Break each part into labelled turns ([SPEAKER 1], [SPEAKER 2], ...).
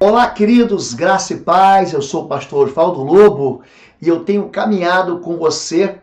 [SPEAKER 1] Olá, queridos, graça e paz. Eu sou o pastor Osvaldo Lobo e eu tenho caminhado com você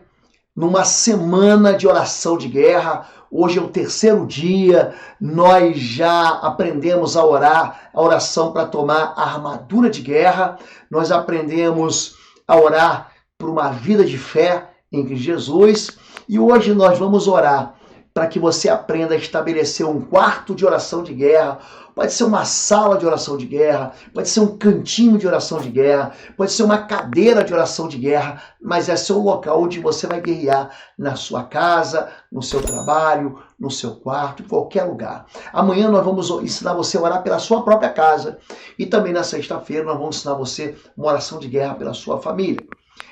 [SPEAKER 1] numa semana de oração de guerra. Hoje é o terceiro dia, nós já aprendemos a orar, a oração para tomar a armadura de guerra, nós aprendemos a orar por uma vida de fé em Cristo Jesus e hoje nós vamos orar para que você aprenda a estabelecer um quarto de oração de guerra. Pode ser uma sala de oração de guerra, pode ser um cantinho de oração de guerra, pode ser uma cadeira de oração de guerra, mas esse é o local onde você vai guerrear na sua casa, no seu trabalho, no seu quarto, em qualquer lugar. Amanhã nós vamos ensinar você a orar pela sua própria casa e também na sexta-feira nós vamos ensinar você uma oração de guerra pela sua família.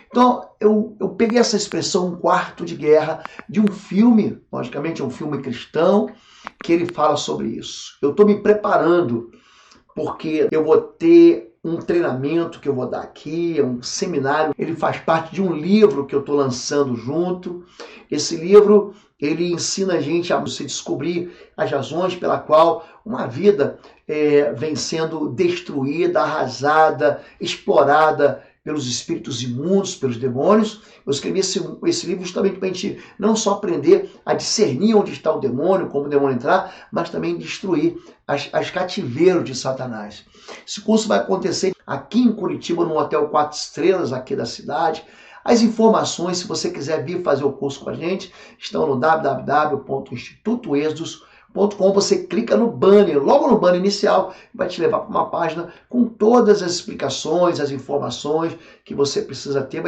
[SPEAKER 1] Então, eu peguei essa expressão, um quarto de guerra, de um filme, logicamente é um filme cristão, que ele fala sobre isso. Eu estou me preparando, porque eu vou ter um treinamento que eu vou dar aqui, é um seminário, ele faz parte de um livro que eu estou lançando junto. Esse livro, ele ensina a gente a se descobrir as razões pela qual uma vida vem sendo destruída, arrasada, explorada pelos espíritos imundos, pelos demônios. Eu escrevi esse livro justamente para a gente não só aprender a discernir onde está o demônio, como o demônio entrar, mas também destruir as cativeiros de Satanás. Esse curso vai acontecer aqui em Curitiba, no Hotel 4 Estrelas, aqui da cidade. As informações, se você quiser vir fazer o curso com a gente, estão no www.institutoexodus.com. Você clica no banner, logo no banner inicial, vai te levar para uma página com todas as explicações, as informações que você precisa ter.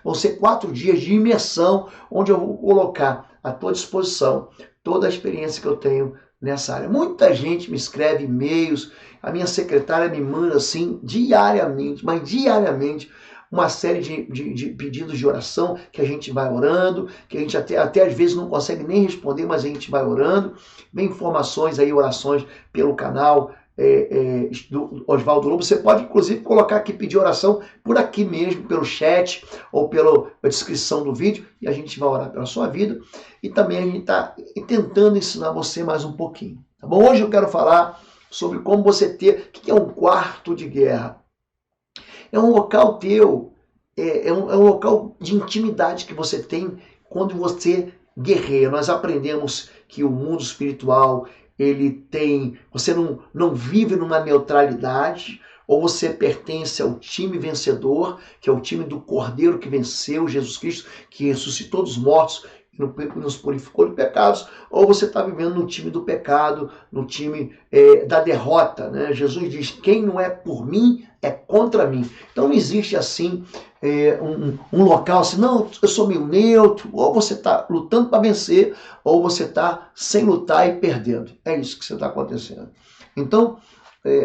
[SPEAKER 1] Vão ser 4 dias de imersão, onde eu vou colocar à tua disposição toda a experiência que eu tenho nessa área. Muita gente me escreve e-mails, a minha secretária me manda assim diariamente, mas diariamente, uma série de pedidos de oração que a gente vai orando, que a gente até às vezes não consegue nem responder, mas a gente vai orando. Vem informações aí, orações pelo canal do Osvaldo Lobo. Você pode inclusive colocar aqui, pedir oração por aqui mesmo, pelo chat ou pela descrição do vídeo, e a gente vai orar pela sua vida. E também a gente está tentando ensinar você mais um pouquinho. Tá bom? Hoje eu quero falar sobre como você ter, o que é um quarto de guerra. É um local teu, é um local de intimidade que você tem quando você guerreia. Nós aprendemos que o mundo espiritual, ele tem, você não vive numa neutralidade, ou você pertence ao time vencedor, que é o time do Cordeiro que venceu, Jesus Cristo, que ressuscitou dos mortos e nos purificou de pecados, ou você está vivendo no time do pecado, no time da derrota, né? Jesus diz, quem não é por mim, é contra mim. Então não existe assim um local assim, não, eu sou meio neutro, ou você está lutando para vencer, ou você está sem lutar e perdendo. É isso que está acontecendo. Então,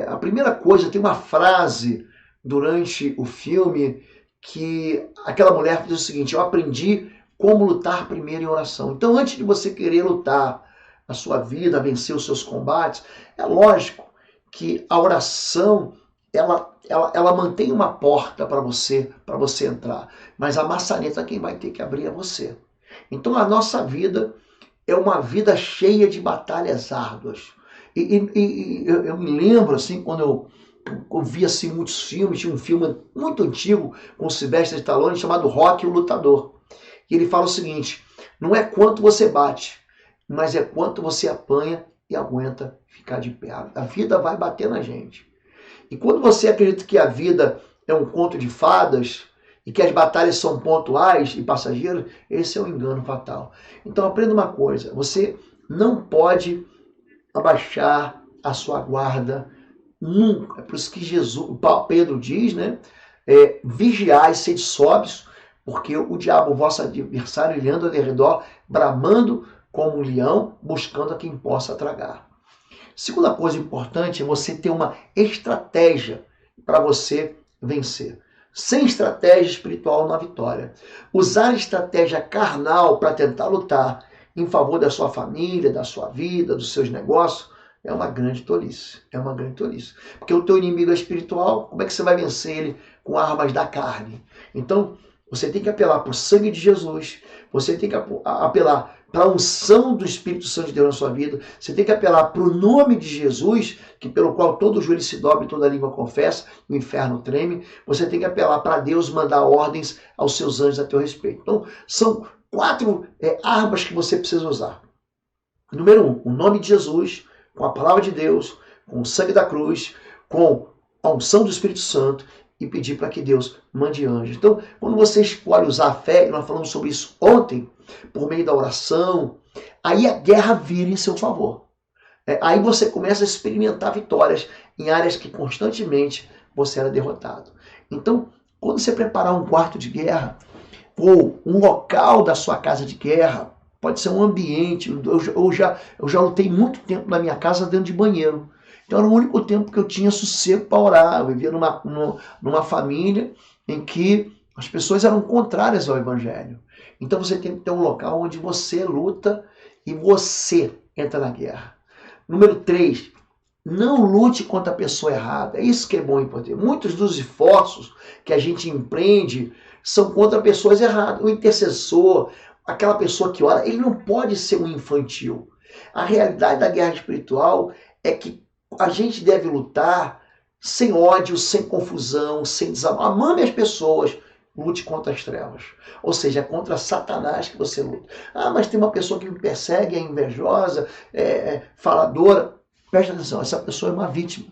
[SPEAKER 1] a primeira coisa, tem uma frase durante o filme que aquela mulher diz o seguinte, eu aprendi como lutar primeiro em oração. Então, antes de você querer lutar a sua vida, vencer os seus combates, é lógico que a oração, ela mantém uma porta para você entrar. Mas a maçaneta quem vai ter que abrir é você. Então, a nossa vida é uma vida cheia de batalhas árduas. E eu me lembro, assim, quando eu vi assim, muitos filmes, tinha um filme muito antigo com o Sylvester Stallone chamado Rocky, o Lutador. E ele fala o seguinte, não é quanto você bate, mas é quanto você apanha e aguenta ficar de pé. A vida vai bater na gente. E quando você acredita que a vida é um conto de fadas e que as batalhas são pontuais e passageiras, esse é um engano fatal. Então aprenda uma coisa, você não pode abaixar a sua guarda nunca. É por isso que Pedro diz, né? Vigiai, sede sóbrios, porque o diabo, o vosso adversário, ele anda ao redor, bramando como um leão, buscando a quem possa tragar. Segunda coisa importante é você ter uma estratégia para você vencer. Sem estratégia espiritual não há vitória. Usar estratégia carnal para tentar lutar em favor da sua família, da sua vida, dos seus negócios, é uma grande tolice. É uma grande tolice. Porque o teu inimigo é espiritual, como é que você vai vencer ele com armas da carne? Então, você tem que apelar para o sangue de Jesus, você tem que apelar para a unção do Espírito Santo de Deus na sua vida. Você tem que apelar para o nome de Jesus, que pelo qual todo joelho se dobra e toda língua confessa, o inferno treme. Você tem que apelar para Deus mandar ordens aos seus anjos a teu respeito. Então, são 4 armas que você precisa usar. Número 1, o nome de Jesus, com a palavra de Deus, com o sangue da cruz, com a unção do Espírito Santo, e pedir para que Deus mande anjos. Então, quando você escolhe usar a fé, e nós falamos sobre isso ontem, por meio da oração, aí a guerra vira em seu favor. Aí você começa a experimentar vitórias em áreas que constantemente você era derrotado. Então, quando você preparar um quarto de guerra, ou um local da sua casa de guerra, pode ser um ambiente, eu já lutei muito tempo na minha casa dentro de banheiro. Então era o único tempo que eu tinha sossego para orar. Eu vivia numa família em que as pessoas eram contrárias ao evangelho. Então você tem que ter um local onde você luta e você entra na guerra. Número 3, não lute contra a pessoa errada. É isso que é bom importante. Muitos dos esforços que a gente empreende são contra pessoas erradas. O intercessor, aquela pessoa que ora, ele não pode ser um infantil. A realidade da guerra espiritual é que a gente deve lutar sem ódio, sem confusão, sem desamor. Amame as pessoas, lute contra as trevas. Ou seja, é contra Satanás que você luta. Ah, mas tem uma pessoa que me persegue, é invejosa, faladora. Presta atenção, essa pessoa é uma vítima.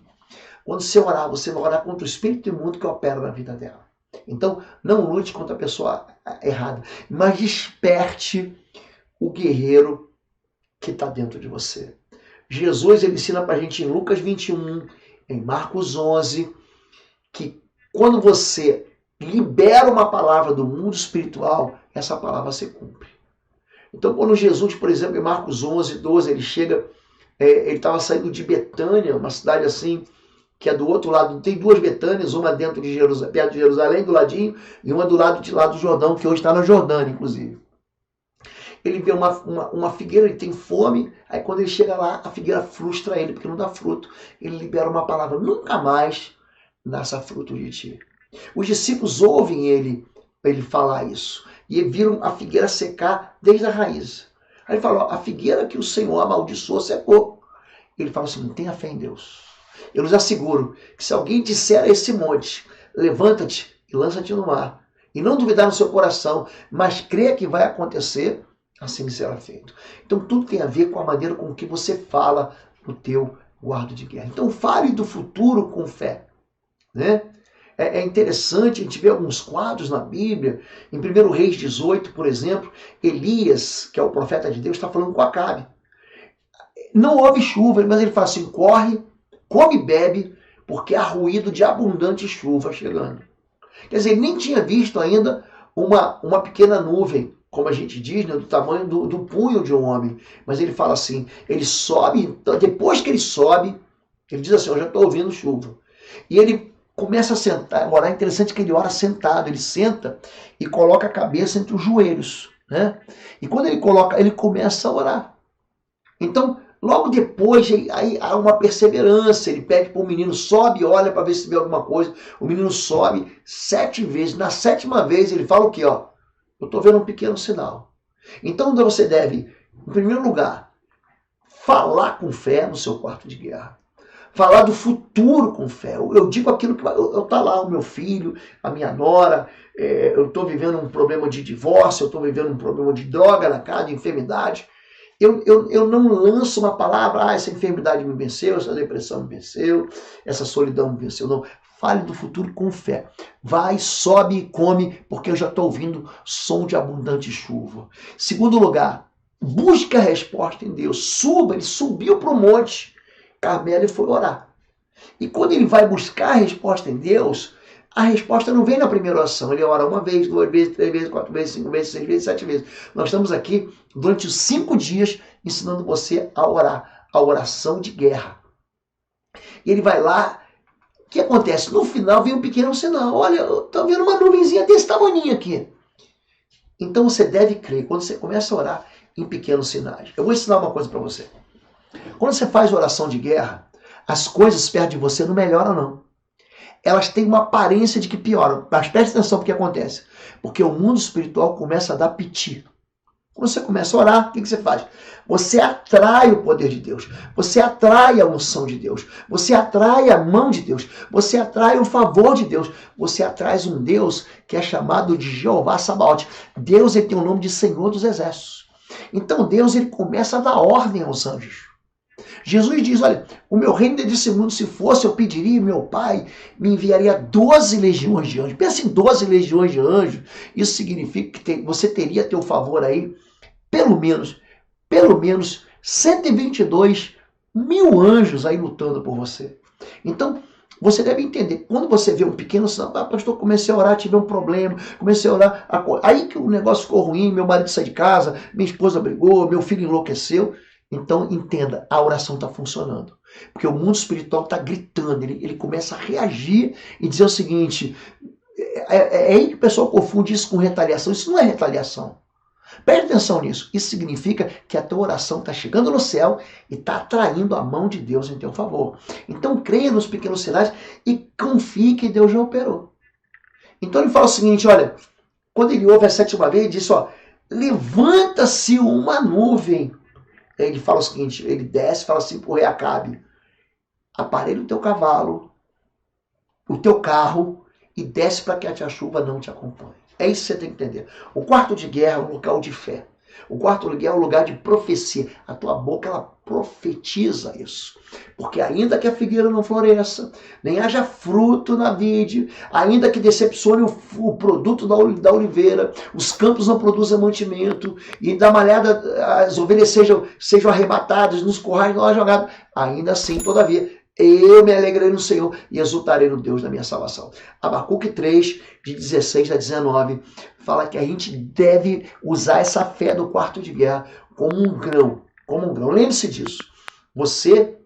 [SPEAKER 1] Quando você orar, você vai orar contra o espírito imundo que opera na vida dela. Então, não lute contra a pessoa errada, mas desperte o guerreiro que está dentro de você. Jesus ele ensina para a gente em Lucas 21, em Marcos 11, que quando você libera uma palavra do mundo espiritual, essa palavra se cumpre. Então, quando Jesus, por exemplo, em Marcos 11, 12, ele chega, ele estava saindo de Betânia, uma cidade assim, que é do outro lado, tem 2 Betânias, uma dentro de Jerusalém, perto de Jerusalém, do ladinho, e uma do lado de lá do Jordão, que hoje está na Jordânia, inclusive. Ele vê uma figueira, ele tem fome, aí quando ele chega lá, a figueira frustra ele, porque não dá fruto. Ele libera uma palavra, nunca mais nasça fruto de ti. Os discípulos ouvem ele falar isso, e viram a figueira secar desde a raiz. Aí ele fala, a figueira que o Senhor amaldiçoou secou. Ele fala assim, tenha fé em Deus. Eu lhes asseguro que se alguém disser a esse monte, levanta-te e lança-te no mar, e não duvidar no seu coração, mas crê que vai acontecer, assim será feito. Então tudo tem a ver com a maneira com que você fala no teu guarda de guerra. Então fale do futuro com fé. Né? É interessante, a gente vê alguns quadros na Bíblia. Em 1 Reis 18, por exemplo, Elias, que é o profeta de Deus, está falando com Acabe. Não houve chuva, mas ele fala assim, corre, come e bebe, porque há ruído de abundante chuva chegando. Quer dizer, ele nem tinha visto ainda uma pequena nuvem, como a gente diz, né, do tamanho do punho de um homem. Mas ele fala assim, ele sobe, depois que ele sobe, ele diz assim, eu já estou ouvindo chuva. E ele começa a sentar, orar, é interessante que ele ora sentado, ele senta e coloca a cabeça entre os joelhos. Né? E quando ele começa a orar. Então, logo depois, aí há uma perseverança, ele pede para o menino, sobe e olha para ver se vê alguma coisa. O menino sobe 7 vezes, na 7ª vez ele fala o quê? Ó, eu estou vendo um pequeno sinal. Então você deve, em primeiro lugar, falar com fé no seu quarto de guerra. Falar do futuro com fé. Eu digo aquilo que está lá, o meu filho, a minha nora, eu estou vivendo um problema de divórcio, eu estou vivendo um problema de droga na casa, de enfermidade. Eu não lanço uma palavra, essa enfermidade me venceu, essa depressão me venceu, essa solidão me venceu. Não, fale do futuro com fé. Vai, sobe e come, porque eu já estou ouvindo som de abundante chuva. Segundo lugar, busque a resposta em Deus. Suba, ele subiu para o monte Carmelo e foi orar. E quando ele vai buscar a resposta em Deus, a resposta não vem na primeira oração. Ele ora 1 vez, 2 vezes, 3 vezes, 4 vezes, 5 vezes, 6 vezes, 7 vezes. Nós estamos aqui durante os 5 dias ensinando você a orar, a oração de guerra. E ele vai lá, o que acontece? No final vem um pequeno sinal. Olha, eu estou vendo uma nuvenzinha desse tamanho aqui. Então você deve crer, quando você começa a orar, em pequenos sinais. Eu vou ensinar uma coisa para você. Quando você faz oração de guerra, as coisas perto de você não melhoram, não. Elas têm uma aparência de que pioram. Mas preste atenção no que acontece. Porque o mundo espiritual começa a dar piti. Quando você começa a orar, o que você faz? Você atrai o poder de Deus, você atrai a unção de Deus, você atrai a mão de Deus, você atrai o favor de Deus, você atrai um Deus que é chamado de Jeová Sabaote. Deus, ele tem o nome de Senhor dos Exércitos. Então Deus, ele começa a dar ordem aos anjos. Jesus diz, olha, o meu reino desse mundo, se fosse, eu pediria, meu Pai me enviaria 12 legiões de anjos. Pensa em 12 legiões de anjos. Isso significa que você teria a teu favor aí, pelo menos 122 mil anjos aí lutando por você. Então, você deve entender, quando você vê um pequeno sinal, pastor, comecei a orar, tive um problema, comecei a orar, aí que o negócio ficou ruim, meu marido saiu de casa, minha esposa brigou, meu filho enlouqueceu. Então, entenda, a oração está funcionando. Porque o mundo espiritual está gritando, ele começa a reagir e dizer o seguinte, é aí que o pessoal confunde isso com retaliação. Isso não é retaliação. Preste atenção nisso. Isso significa que a tua oração está chegando no céu e está atraindo a mão de Deus em teu favor. Então, creia nos pequenos sinais e confie que Deus já operou. Então, ele fala o seguinte, olha, quando ele ouve a 7ª vez, ele diz, ó, levanta-se uma nuvem. Ele fala o seguinte, ele desce e fala assim para o rei Acabe, aparelha o teu cavalo, o teu carro e desce para que a chuva não te acompanhe. É isso que você tem que entender. O quarto de guerra é um local de fé. O quarto de guerra é um lugar de profecia. A tua boca, ela profetiza isso. Porque ainda que a figueira não floresça, nem haja fruto na vide, ainda que decepcione o produto da oliveira, os campos não produzam mantimento, e da malhada as ovelhas sejam arrebatadas, nos currais não há jogado, ainda assim, todavia, eu me alegrei no Senhor e exultarei no Deus da minha salvação. Abacuque 3, de 16 a 19, fala que a gente deve usar essa fé do quarto de guerra como um grão. Como um grão. Lembre-se disso. Você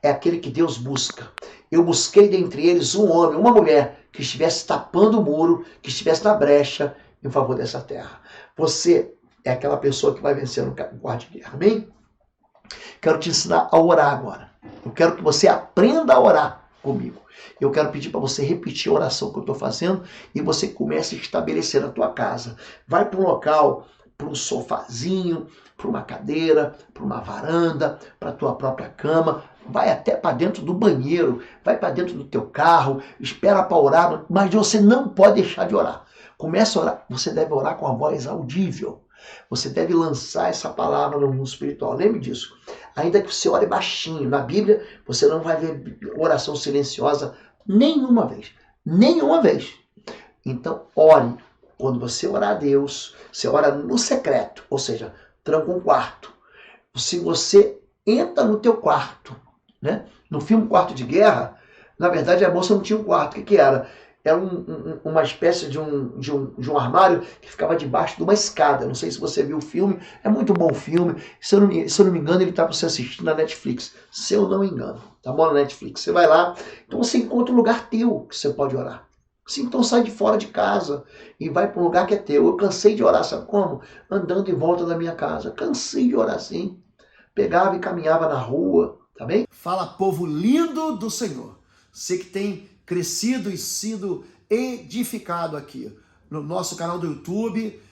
[SPEAKER 1] é aquele que Deus busca. Eu busquei dentre eles um homem, uma mulher, que estivesse tapando o muro, que estivesse na brecha em favor dessa terra. Você é aquela pessoa que vai vencer no quarto de guerra. Amém? Quero te ensinar a orar agora. Eu quero que você aprenda a orar comigo. Eu quero pedir para você repetir a oração que eu estou fazendo e você comece a estabelecer na tua casa. Vai para um local, para um sofazinho, para uma cadeira, para uma varanda, para a tua própria cama. Vai até para dentro do banheiro, vai para dentro do teu carro, espera para orar, mas você não pode deixar de orar. Começa a orar. Você deve orar com a voz audível. Você deve lançar essa palavra no mundo espiritual. Lembre disso. Ainda que você ore baixinho, na Bíblia você não vai ver oração silenciosa nenhuma vez. Nenhuma vez. Então, ore. Quando você orar a Deus, você ora no secreto, ou seja, tranca um quarto. Se você entra no teu quarto, né? No filme Quarto de Guerra, na verdade a moça não tinha um quarto. O que era? Era uma espécie de um armário que ficava debaixo de uma escada. Não sei se você viu o filme, é muito bom o filme. Se eu não me engano, ele está para você assistir na Netflix. Se eu não me engano, tá bom? Na Netflix. Você vai lá, então você encontra um lugar teu que você pode orar. Então sai de fora de casa e vai para um lugar que é teu. Eu cansei de orar, sabe como? Andando em volta da minha casa. Cansei de orar assim. Pegava e caminhava na rua, tá bem? Fala, povo lindo do Senhor. Você que tem crescido e sido edificado aqui no nosso canal do YouTube,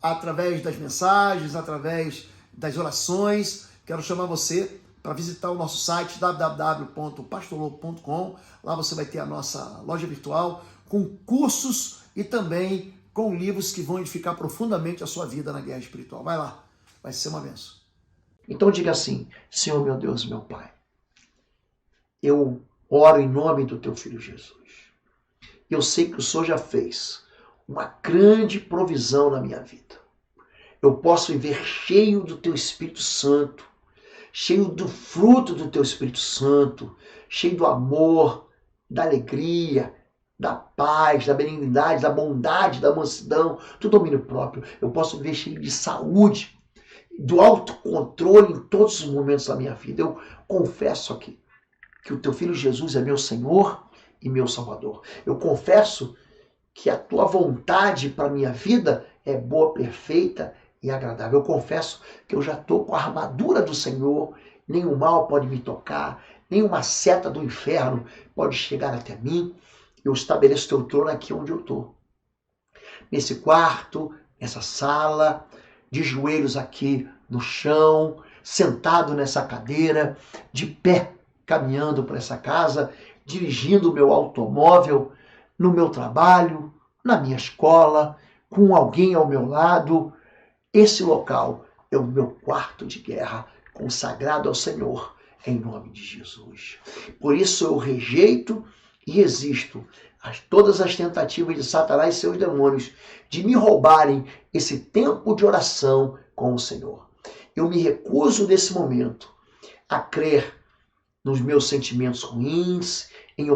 [SPEAKER 1] através das mensagens, através das orações. Quero chamar você para visitar o nosso site www.pastorlobo.com. Lá você vai ter a nossa loja virtual com cursos e também com livros que vão edificar profundamente a sua vida na guerra espiritual. Vai lá, vai ser uma bênção. Então diga assim, Senhor meu Deus, meu Pai, eu oro em nome do teu Filho Jesus. Eu sei que o Senhor já fez uma grande provisão na minha vida. Eu posso viver cheio do teu Espírito Santo, cheio do fruto do teu Espírito Santo, cheio do amor, da alegria, da paz, da benignidade, da bondade, da mansidão, do domínio próprio. Eu posso viver cheio de saúde, do autocontrole em todos os momentos da minha vida. Eu confesso aqui que o teu Filho Jesus é meu Senhor e meu Salvador. Eu confesso que a tua vontade para a minha vida é boa, perfeita e agradável. Eu confesso que eu já estou com a armadura do Senhor, nenhum mal pode me tocar, nenhuma seta do inferno pode chegar até mim. Eu estabeleço teu trono aqui onde eu estou. Nesse quarto, nessa sala, de joelhos aqui no chão, sentado nessa cadeira, de pé, caminhando para essa casa, dirigindo o meu automóvel, no meu trabalho, na minha escola, com alguém ao meu lado. Esse local é o meu quarto de guerra, consagrado ao Senhor, em nome de Jesus. Por isso eu rejeito e resisto a todas as tentativas de Satanás e seus demônios de me roubarem esse tempo de oração com o Senhor. Eu me recuso nesse momento a crer nos meus sentimentos ruins, em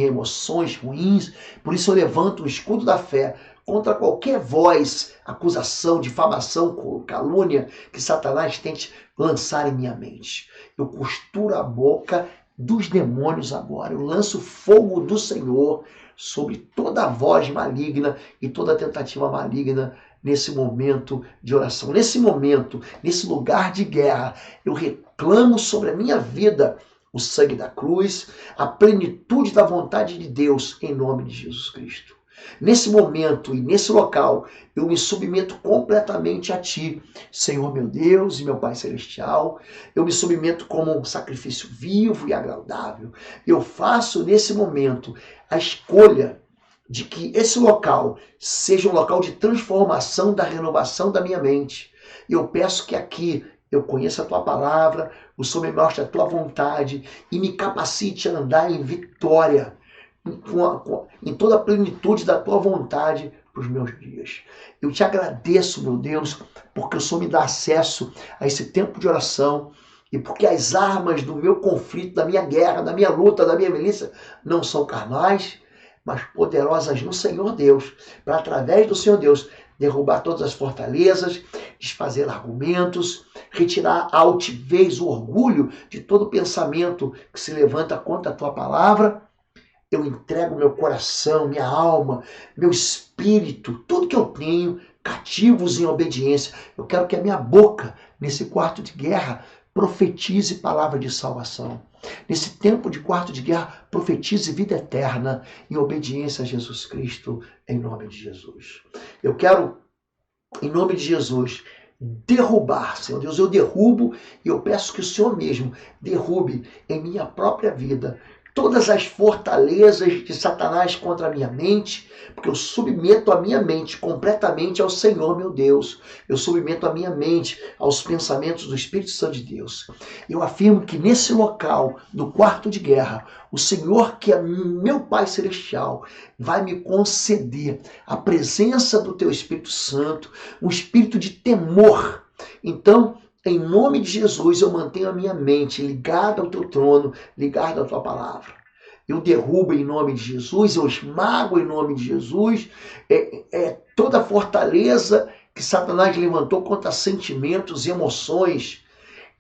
[SPEAKER 1] emoções ruins. Por isso eu levanto o escudo da fé contra qualquer voz, acusação, difamação, calúnia que Satanás tente lançar em minha mente. Eu costuro a boca dos demônios agora. Eu lanço fogo do Senhor sobre toda a voz maligna e toda tentativa maligna nesse momento de oração. Nesse momento, nesse lugar de guerra, eu reclamo sobre a minha vida o sangue da cruz, a plenitude da vontade de Deus em nome de Jesus Cristo. Nesse momento e nesse local, eu me submeto completamente a Ti, Senhor meu Deus e meu Pai Celestial. Eu me submeto como um sacrifício vivo e agradável. Eu faço nesse momento a escolha de que esse local seja um local de transformação, da renovação da minha mente. Eu peço que aqui eu conheça a Tua palavra, o Senhor me mostre a Tua vontade e me capacite a andar em vitória, em toda a plenitude da Tua vontade para os meus dias. Eu Te agradeço, meu Deus, porque o Senhor me dá acesso a esse tempo de oração e porque as armas do meu conflito, da minha guerra, da minha luta, da minha milícia, não são carnais, mas poderosas no Senhor Deus, para através do Senhor Deus, derrubar todas as fortalezas, desfazer argumentos, retirar a altivez, o orgulho de todo pensamento que se levanta contra a Tua palavra. Eu entrego meu coração, minha alma, meu espírito, tudo que eu tenho, cativos em obediência. Eu quero que a minha boca, nesse quarto de guerra, profetize palavra de salvação. Nesse tempo de quarto de guerra, profetize vida eterna em obediência a Jesus Cristo, em nome de Jesus. Eu quero, em nome de Jesus, derrubar, Senhor Deus, eu derrubo e eu peço que o Senhor mesmo derrube em minha própria vida todas as fortalezas de Satanás contra a minha mente, porque eu submeto a minha mente completamente ao Senhor, meu Deus. Eu submeto a minha mente aos pensamentos do Espírito Santo de Deus. Eu afirmo que nesse local, no quarto de guerra, o Senhor, que é meu Pai Celestial, vai me conceder a presença do Teu Espírito Santo, um espírito de temor. Então, em nome de Jesus, eu mantenho a minha mente ligada ao Teu trono, ligada à Tua palavra. Eu derrubo em nome de Jesus, eu esmago em nome de Jesus toda a fortaleza que Satanás levantou contra sentimentos e emoções.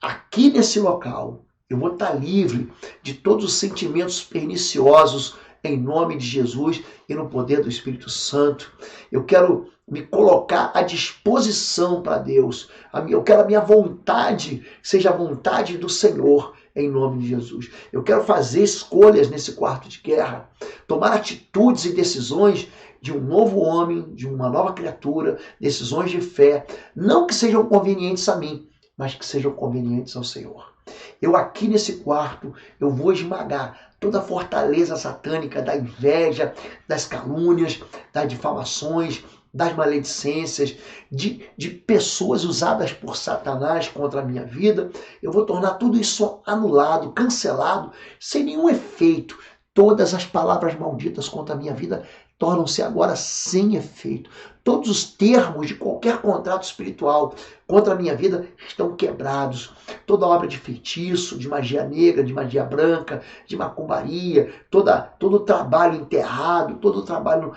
[SPEAKER 1] Aqui nesse local, eu vou estar livre de todos os sentimentos perniciosos em nome de Jesus e no poder do Espírito Santo. Eu quero me colocar à disposição para Deus. Eu quero a minha vontade seja a vontade do Senhor, em nome de Jesus. Eu quero fazer escolhas nesse quarto de guerra, tomar atitudes e decisões de um novo homem, de uma nova criatura, decisões de fé, não que sejam convenientes a mim, mas que sejam convenientes ao Senhor. Eu aqui nesse quarto, eu vou esmagar toda a fortaleza satânica da inveja, das calúnias, das difamações, das maledicências, de pessoas usadas por Satanás contra a minha vida. Eu vou tornar tudo isso anulado, cancelado, sem nenhum efeito. Todas as palavras malditas contra a minha vida tornam-se agora sem efeito. Todos os termos de qualquer contrato espiritual contra a minha vida estão quebrados. Toda obra de feitiço, de magia negra, de magia branca, de macumbaria, todo trabalho enterrado, todo trabalho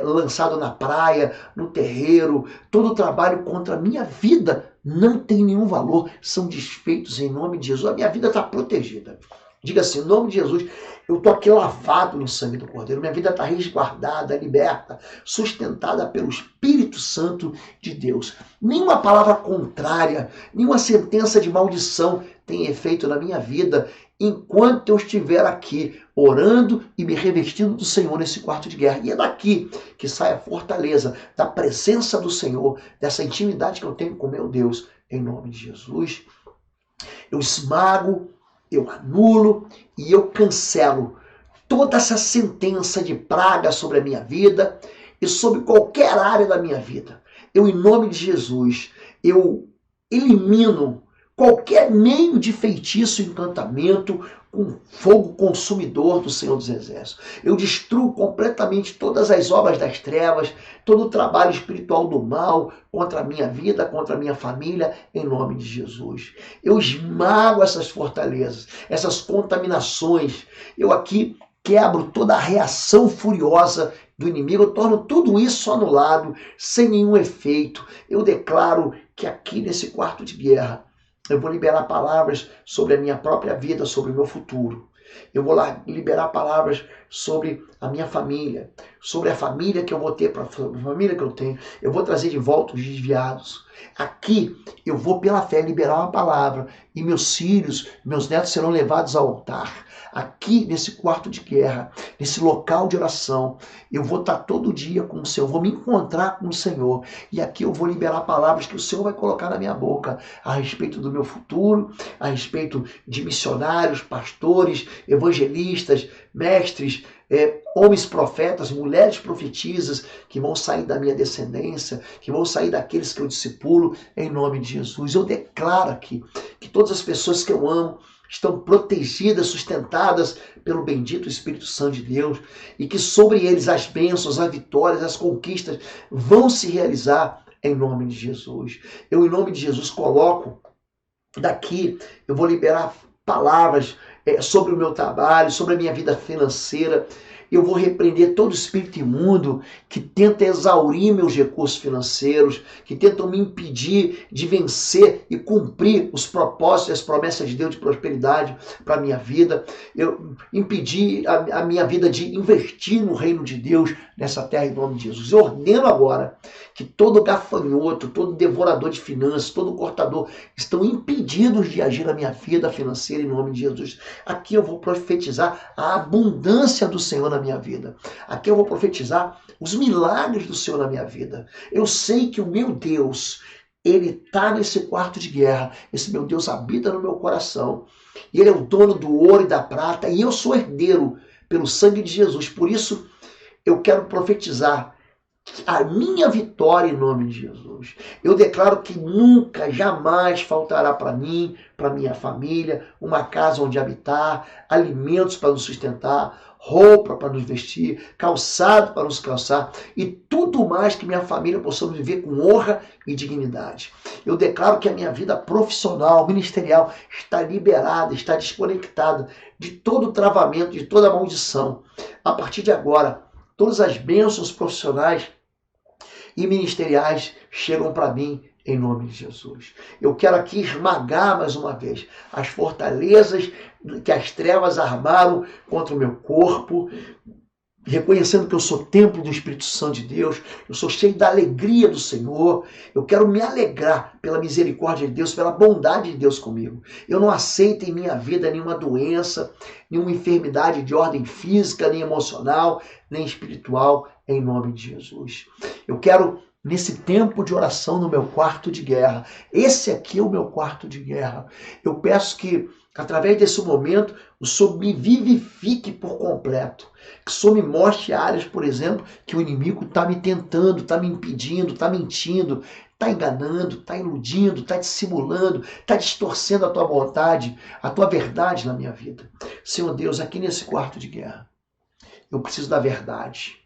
[SPEAKER 1] lançado na praia, no terreiro, todo trabalho contra a minha vida não tem nenhum valor, são desfeitos em nome de Jesus. A minha vida está protegida. Diga assim, em nome de Jesus, eu estou aqui lavado no sangue do Cordeiro. Minha vida está resguardada, liberta, sustentada pelo Espírito Santo de Deus. Nenhuma palavra contrária, nenhuma sentença de maldição tem efeito na minha vida enquanto eu estiver aqui orando e me revestindo do Senhor nesse quarto de guerra. E é daqui que sai a fortaleza da presença do Senhor, dessa intimidade que eu tenho com meu Deus. Em nome de Jesus, eu esmago, eu anulo e eu cancelo toda essa sentença de praga sobre a minha vida e sobre qualquer área da minha vida. Eu, em nome de Jesus, eu elimino qualquer meio de feitiço e encantamento com fogo consumidor do Senhor dos Exércitos. Eu destruo completamente todas as obras das trevas, todo o trabalho espiritual do mal contra a minha vida, contra a minha família, em nome de Jesus. Eu esmago essas fortalezas, essas contaminações. Eu aqui quebro toda a reação furiosa do inimigo, eu torno tudo isso anulado, sem nenhum efeito. Eu declaro que aqui nesse quarto de guerra, eu vou liberar palavras sobre a minha própria vida, sobre o meu futuro. Eu vou lá liberar palavras sobre a minha família, sobre a família que eu vou ter, para a família que eu tenho. Eu vou trazer de volta os desviados. Aqui eu vou pela fé liberar uma palavra e meus filhos, meus netos serão levados ao altar. Aqui nesse quarto de guerra, nesse local de oração, eu vou estar todo dia com o Senhor, vou me encontrar com o Senhor. E aqui eu vou liberar palavras que o Senhor vai colocar na minha boca a respeito do meu futuro, a respeito de missionários, pastores, evangelistas, mestres, homens profetas, mulheres profetisas que vão sair da minha descendência, que vão sair daqueles que eu discipulo em nome de Jesus. Eu declaro aqui que todas as pessoas que eu amo estão protegidas, sustentadas pelo bendito Espírito Santo de Deus e que sobre eles as bênçãos, as vitórias, as conquistas vão se realizar em nome de Jesus. Eu, em nome de Jesus, coloco daqui, eu vou liberar palavras sobre o meu trabalho, sobre a minha vida financeira. Eu vou repreender todo espírito imundo que tenta exaurir meus recursos financeiros, que tentam me impedir de vencer e cumprir os propósitos e as promessas de Deus de prosperidade para a minha vida. Eu impedir a minha vida de investir no reino de Deus nessa terra em nome de Jesus. Eu ordeno agora que todo gafanhoto, todo devorador de finanças, todo cortador estão impedidos de agir na minha vida financeira em nome de Jesus. Aqui eu vou profetizar a abundância do Senhor na minha vida. Aqui eu vou profetizar os milagres do Senhor na minha vida. Eu sei que o meu Deus, Ele está nesse quarto de guerra. Esse meu Deus habita no meu coração. E Ele é o dono do ouro e da prata. E eu sou herdeiro pelo sangue de Jesus. Por isso, eu quero profetizar a minha vitória em nome de Jesus. Eu declaro que nunca, jamais faltará para mim, para minha família, uma casa onde habitar, alimentos para nos sustentar, roupa para nos vestir, calçado para nos calçar e tudo mais que minha família possa viver com honra e dignidade. Eu declaro que a minha vida profissional, ministerial está liberada, está desconectada de todo travamento, de toda maldição. A partir de agora, todas as bênçãos profissionais e ministeriais chegam para mim em nome de Jesus. Eu quero aqui esmagar mais uma vez as fortalezas que as trevas armaram contra o meu corpo, reconhecendo que eu sou templo do Espírito Santo de Deus, eu sou cheio da alegria do Senhor, eu quero me alegrar pela misericórdia de Deus, pela bondade de Deus comigo. Eu não aceito em minha vida nenhuma doença, nenhuma enfermidade de ordem física, nem emocional, nem espiritual, em nome de Jesus. Eu quero, nesse tempo de oração no meu quarto de guerra, esse aqui é o meu quarto de guerra, eu peço que, através desse momento, o Senhor me vivifique por completo. Que o Senhor me mostre áreas, por exemplo, que o inimigo está me tentando, está me impedindo, está mentindo, está enganando, está iludindo, está dissimulando, está distorcendo a tua vontade, a tua verdade na minha vida. Senhor Deus, aqui nesse quarto de guerra, eu preciso da verdade.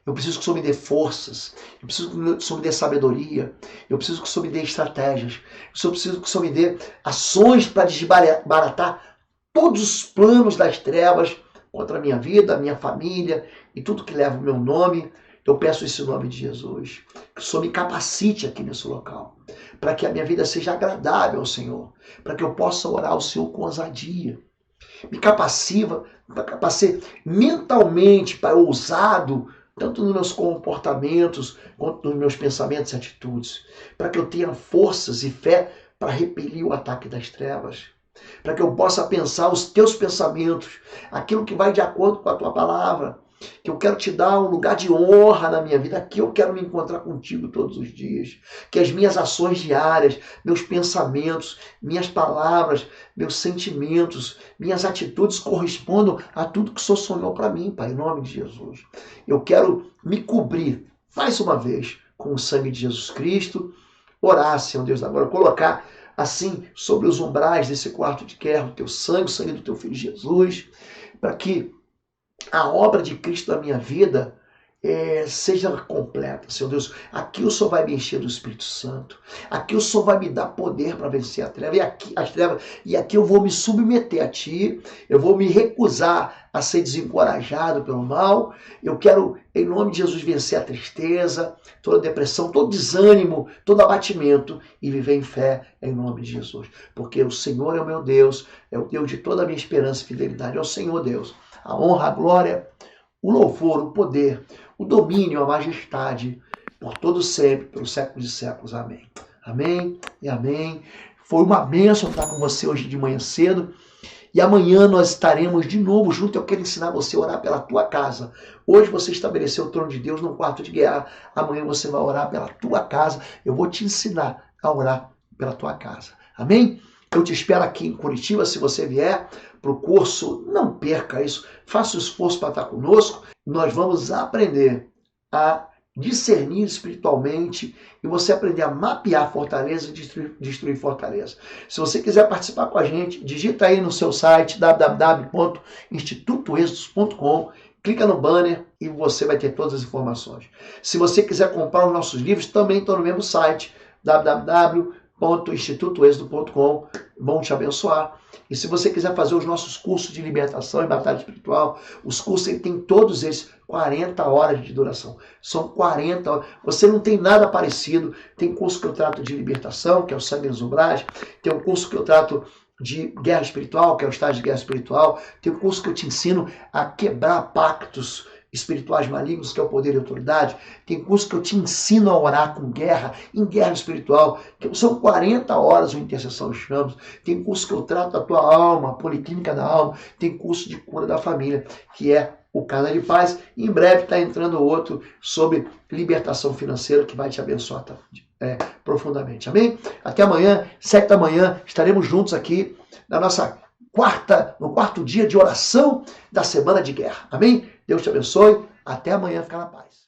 [SPEAKER 1] Eu preciso que o Senhor me dê forças, eu preciso que o Senhor me dê sabedoria, eu preciso que o Senhor me dê estratégias, eu preciso que o Senhor me dê ações para desbaratar todos os planos das trevas contra a minha vida, a minha família e tudo que leva o meu nome. Eu peço isso em nome de Jesus. Que o Senhor me capacite aqui nesse local, para que a minha vida seja agradável ao Senhor, para que eu possa orar ao Senhor com ousadia. Me capacite mentalmente para ousado, tanto nos meus comportamentos quanto nos meus pensamentos e atitudes, para que eu tenha forças e fé para repelir o ataque das trevas, para que eu possa pensar os teus pensamentos, aquilo que vai de acordo com a tua palavra, que eu quero te dar um lugar de honra na minha vida, aqui eu quero me encontrar contigo todos os dias, que as minhas ações diárias, meus pensamentos, minhas palavras, meus sentimentos, minhas atitudes correspondam a tudo que o Senhor sonhou para mim, Pai, em nome de Jesus. Eu quero me cobrir, mais uma vez, com o sangue de Jesus Cristo, orar, Senhor Deus, agora, colocar assim sobre os umbrais desse quarto de guerra, o teu sangue, o sangue do teu filho Jesus, para que a obra de Cristo na minha vida seja completa, Senhor Deus. Aqui o Senhor vai me encher do Espírito Santo. Aqui o Senhor vai me dar poder para vencer a treva. As trevas. E aqui eu vou me submeter a Ti. Eu vou me recusar a ser desencorajado pelo mal. Eu quero, em nome de Jesus, vencer a tristeza, toda a depressão, todo desânimo, todo abatimento e viver em fé em nome de Jesus. Porque o Senhor é o meu Deus, é o Deus de toda a minha esperança e fidelidade. É o Senhor Deus. A honra, a glória, o louvor, o poder, o domínio, a majestade, por todo sempre, pelos séculos e séculos. Amém. Amém e amém. Foi uma bênção estar com você hoje de manhã cedo. E amanhã nós estaremos de novo juntos. Eu quero ensinar você a orar pela tua casa. Hoje você estabeleceu o trono de Deus no quarto de guerra. Amanhã você vai orar pela tua casa. Eu vou te ensinar a orar pela tua casa. Amém? Eu te espero aqui em Curitiba. Se você vier para o curso, não perca isso. Faça o esforço para estar conosco. Nós vamos aprender a discernir espiritualmente e você aprender a mapear fortaleza e destruir fortaleza. Se você quiser participar com a gente, digita aí no seu site www.institutoexodus.com, clica no banner e você vai ter todas as informações. Se você quiser comprar os nossos livros, também estão no mesmo site, www.institutoexodus.com. Bom te abençoar. E se você quiser fazer os nossos cursos de libertação e batalha espiritual, os cursos tem todos eles 40 horas de duração. São 40 horas. Você não tem nada parecido. Tem curso que eu trato de libertação, que é o sangue nos umbrais. Tem um curso que eu trato de guerra espiritual, que é o estágio de guerra espiritual. Tem um curso que eu te ensino a quebrar pactos espirituais malignos, que é o poder e autoridade. Tem curso que eu te ensino a orar com guerra, em guerra espiritual, que são 40 horas o Intercessão Chamos. Tem curso que eu trato da tua alma, a Policlínica da Alma. Tem curso de cura da família, que é o Casa de Paz. E em breve está entrando outro sobre libertação financeira, que vai te abençoar profundamente. Amém? Até amanhã, 7 da manhã, estaremos juntos aqui na nossa no quarto dia de oração da semana de guerra. Amém? Deus te abençoe. Até amanhã. Fica na paz.